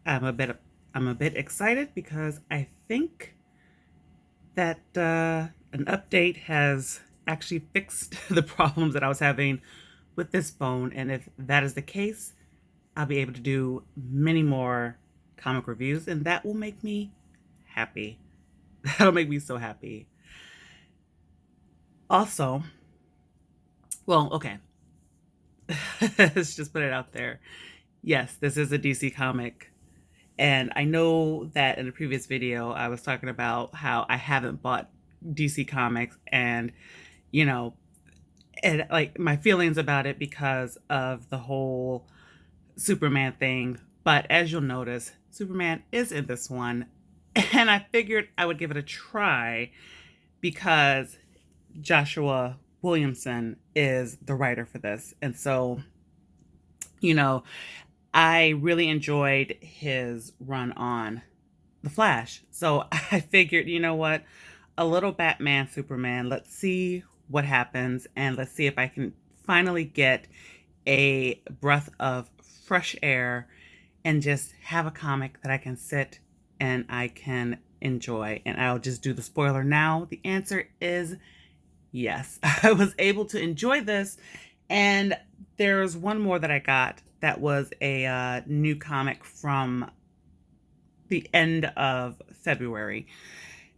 I'm a bit excited because I think that an update has actually fixed the problems that I was having with this phone, and if that is the case, I'll be able to do many more comic reviews, and that will make me happy. That'll make me so happy. Also, well, okay, let's just put it out there. Yes, this is a DC comic. And I know that in a previous video, I was talking about how I haven't bought DC Comics and, you know, and like my feelings about it because of the whole Superman thing. But as you'll notice, Superman is in this one. And I figured I would give it a try because Joshua Williamson is the writer for this. And so, you know, I really enjoyed his run on The Flash. So I figured, you know what? A little Batman Superman. Let's see what happens and let's see if I can finally get a breath of fresh air and just have a comic that I can sit and I can enjoy. And I'll just do the spoiler now. The answer is yes. I was able to enjoy this. And there's one more that I got that was a new comic from the end of February,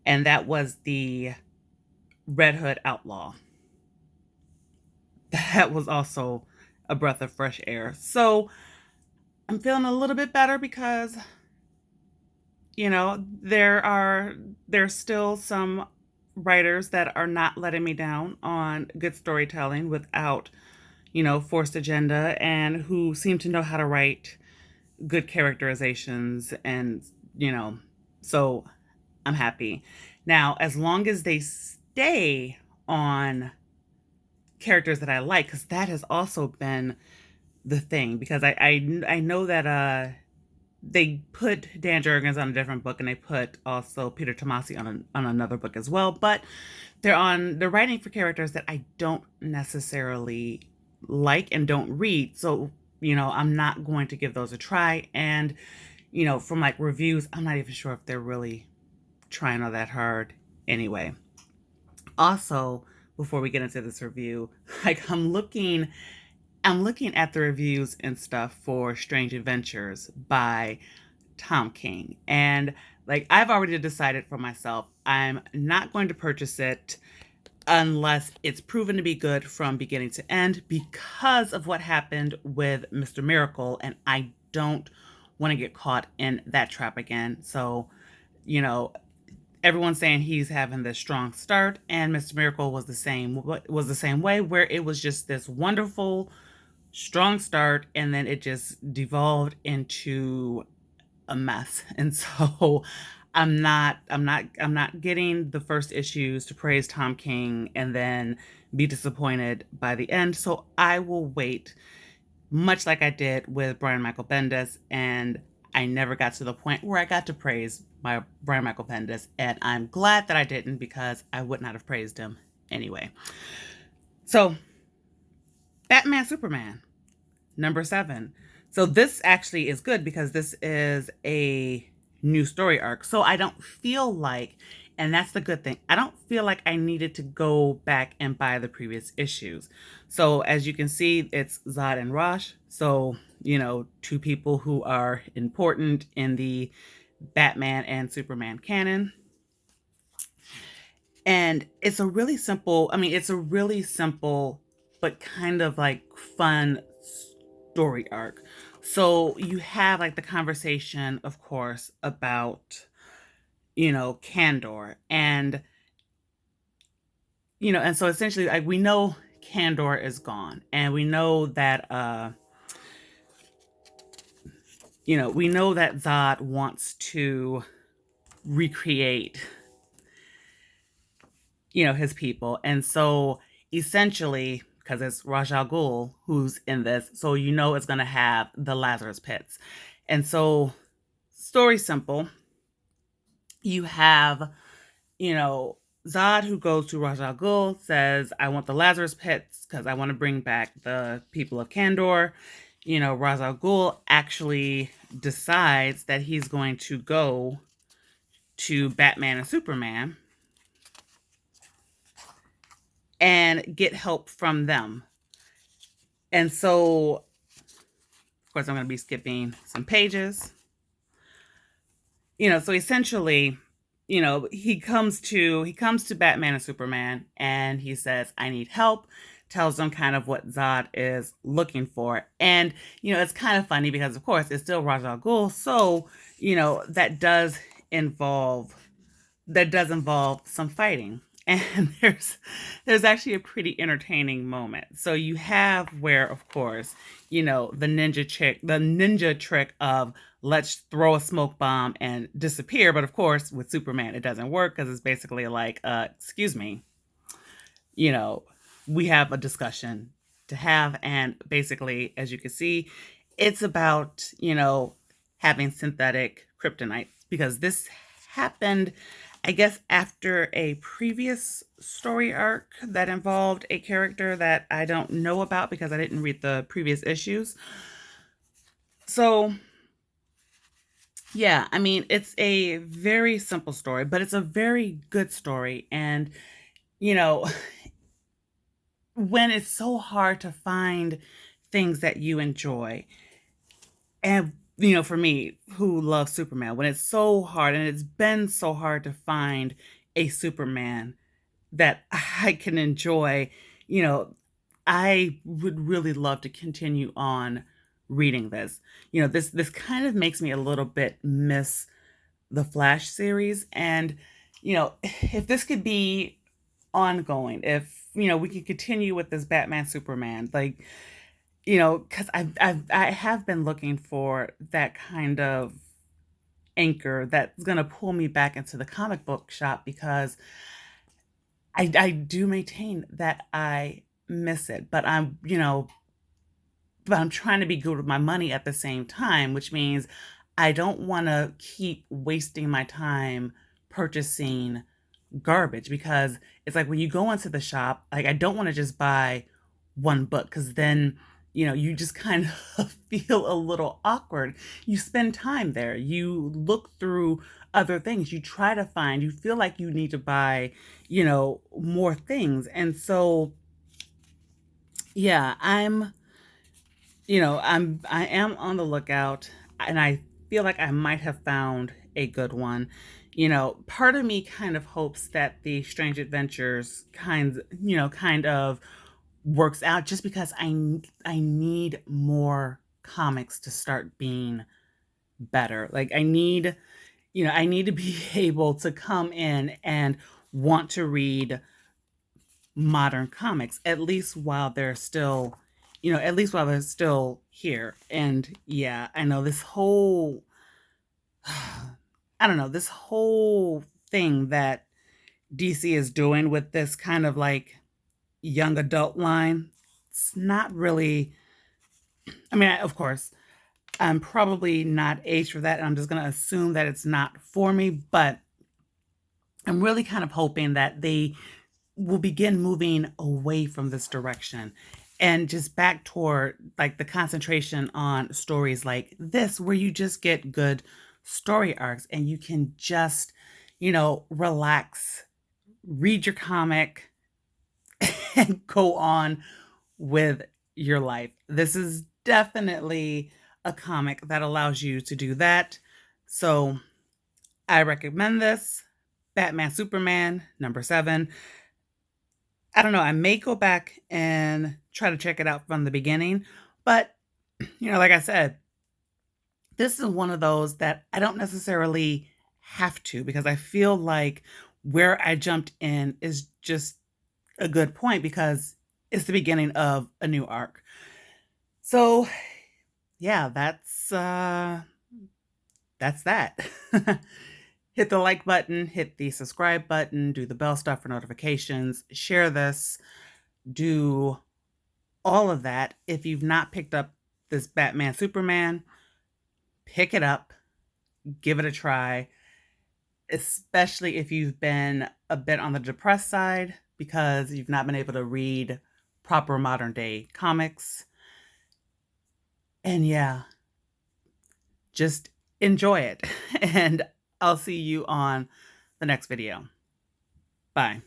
and that was the Red Hood Outlaw. That was also a breath of fresh air. So I'm feeling a little bit better because there's still some writers that are not letting me down on good storytelling without forced agenda, and who seem to know how to write good characterizations, and you know so I'm happy. Now, as long as they stay on characters that I like, because that has also been the thing. Because I know that they put Dan Jurgens on a different book, and they put also Peter Tomasi on another book as well. But they're writing for characters that I don't necessarily like and don't read. So I'm not going to give those a try. And from like reviews, I'm not even sure if they're really trying all that hard anyway. Also, before we get into this review, like I'm looking at the reviews and stuff for Strange Adventures by Tom King. And like I've already decided for myself, I'm not going to purchase it unless it's proven to be good from beginning to end because of what happened with Mr. Miracle, and I don't want to get caught in that trap again. So, you know, everyone's saying he's having this strong start, and Mr. Miracle was the same way, where it was just this wonderful strong start, and then it just devolved into a mess. And so I'm not getting the first issues to praise Tom King and then be disappointed by the end. So I will wait, much like I did with Brian Michael Bendis, and I never got to the point where I got to praise my Brian Michael Bendis, and I'm glad that I didn't, because I would not have praised him anyway. So, Batman Superman, number 7. So this actually is good because this is a new story arc. So I don't feel like, and that's the good thing, I don't feel like I needed to go back and buy the previous issues. So as you can see, it's Zod and Rosh. So, two people who are important in the Batman and Superman canon. And it's a really simple, but kind of like fun story arc. So you have like the conversation, of course, about, Kandor. And so essentially, like, we know Kandor is gone, and we know that Zod wants to recreate, his people. And so essentially, because it's Ra's al Ghul who's in this, so it's going to have the Lazarus Pits. And so, story simple, you have, you know, Zod, who goes to Ra's al Ghul, says, I want the Lazarus Pits because I want to bring back the people of Kandor. Ra's al Ghul actually decides that he's going to go to Batman and Superman and get help from them. And so, of course, I'm going to be skipping some pages. So essentially, he comes to Batman and Superman and he says, I need help, tells them kind of what Zod is looking for. And, it's kind of funny because, of course, it's still Ra's al Ghul. So, that does involve some fighting. And there's actually a pretty entertaining moment. So you have where, of course, the ninja trick of let's throw a smoke bomb and disappear. But of course, with Superman, it doesn't work because it's basically like, excuse me, we have a discussion to have. And basically, as you can see, it's about, having synthetic kryptonite, because this happened, I guess, after a previous story arc that involved a character that I don't know about because I didn't read the previous issues. So, yeah, I mean, it's a very simple story, but it's a very good story. And, when it's so hard to find things that you enjoy, and for me who loves Superman, when it's so hard, and it's been so hard to find a Superman that I can enjoy, I would really love to continue on reading this. This kind of makes me a little bit miss the Flash series. And, if this could be ongoing, if, we could continue with this Batman Superman, like, because I have been looking for that kind of anchor that's going to pull me back into the comic book shop, because I do maintain that I miss it, but I'm trying to be good with my money at the same time, which means I don't want to keep wasting my time purchasing garbage, because it's like when you go into the shop, like I don't want to just buy one book, because then you just kind of feel a little awkward. You spend time there, you look through other things, you try to find, you feel like you need to buy more things. And so, yeah, I am on the lookout, and I feel like I might have found a good one. Part of me kind of hopes that the Strange Adventures kind of works out, just because I need more comics to start being better. Like I need to be able to come in and want to read modern comics, at least while they're still, here. And yeah, I know this whole I don't know, this whole thing that DC is doing with this kind of like young adult line, it's not really, I mean, of course, I'm probably not aged for that, and I'm just going to assume that it's not for me, but I'm really kind of hoping that they will begin moving away from this direction and just back toward like the concentration on stories like this, where you just get good story arcs and you can just, relax, read your comic, and go on with your life. This is definitely a comic that allows you to do that. So I recommend this. Batman Superman #7. I don't know, I may go back and try to check it out from the beginning, but like I said, this is one of those that I don't necessarily have to, because I feel like where I jumped in is just a good point, because it's the beginning of a new arc. So, yeah, that's that. Hit the like button, hit the subscribe button, do the bell stuff for notifications, share this, do all of that. If you've not picked up this Batman Superman, pick it up, give it a try, especially if you've been a bit on the depressed side because you've not been able to read proper modern day comics. And yeah, just enjoy it. And I'll see you on the next video. Bye.